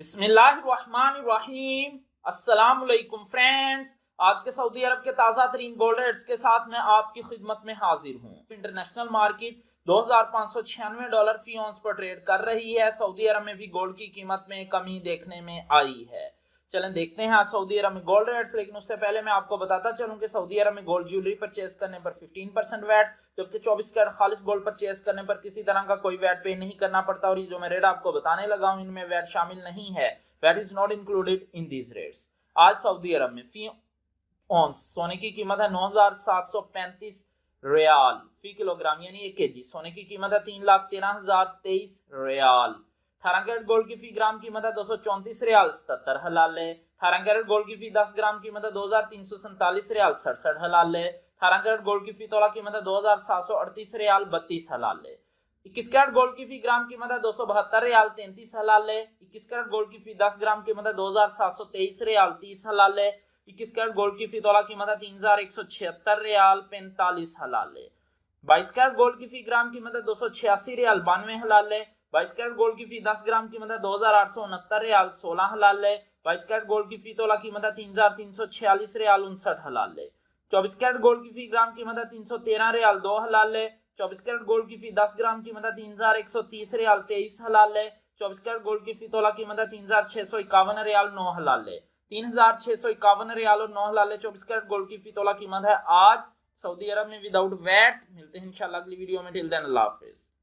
बिस्मिल्लाहिर्रहमानिर्रहीम। अस्सलाम वालेकुम फ्रेंड्स, आज के सऊदी अरब के ताज़ा तरीन गोल्ड रेट्स के साथ मैं आपकी खिदमत में हाजिर हूँ। इंटरनेशनल मार्केट $2596 फी औंस पर ट्रेड कर रही है। सऊदी अरब में भी गोल्ड की कीमत में कमी देखने में आई है। चलें देखते हैं आज सऊदी अरब में गोल्ड रेट्स। लेकिन उससे पहले मैं आपको बताता चलूं कि सऊदी अरब में गोल्ड ज्वेलरी परचेज करने पर 15% वैट, जबकि 24 कैरेट खालिस गोल्ड परचेज करने पर किसी तरह का कोई वैट पे नहीं करना पड़ता। और ये जो मैं रेट आपको बताने लगा हूं इनमें वैट शामिल नहीं है। VAT is not included in these rates. आज सऊदी अरब में फी औंस सोने की कीमत है 9,735 रियाल फी किलोग्राम यानी 1 kg। सोने की कीमत है 3,13,023 रियाल। 18 कैरेट गोल्ड की फी ग्राम कीमत है 234 रियाल 77 हलाल है। 18 कैरेट गोल्ड की फी 10 ग्राम कीमत है 2,347 रियाल 67 हलाल है। 18 कैरेट गोल्ड की फी तोला कीमत है 2,738 रियाल 32 हलाल है। 21 कैरेट गोल्ड की फी ग्राम कीमत है 272 रियाल 33 हलाल है। 21 कैरेट गोल्ड की फी 10 ग्राम कीमत है 2,723 रियाल 30 हलाल है। 21 कैरेट गोल्ड की फी तोला कीमत है 3,176 रियाल 45 हलाल है। 22 कैरेट गोल्ड की फी ग्राम कीमत है 286 रियाल 92 हलाल है। 22 कैरेट गोल्ड की फी 10 ग्राम कीमत है 2,869 रियाल 16 हलाल है। 22 कैरेट गोल्ड की फी तोला कीमत है 3,346 रियाल 59 हलाल है। 24 कैरेट गोल्ड की फी ग्राम कीमत है 313 रियाल 2 हलाल है। 24 कैरेट गोल्ड की फी 10 ग्राम कीमत है 3,130 रियाल 23 हलाल है। 24 कैरेट गोल्ड की फी तोला कीमत है 3,651 रियाल 9 हलाल है। 3,651 रियाल और 9 हलाल। 24 कैरेट गोल्ड की फी तोला कीमत है आज सऊदी अरब में विदाउट वैट। मिलते हैं इंशाल्लाह अगली वीडियो में। टिल देन अल्लाह हाफिज।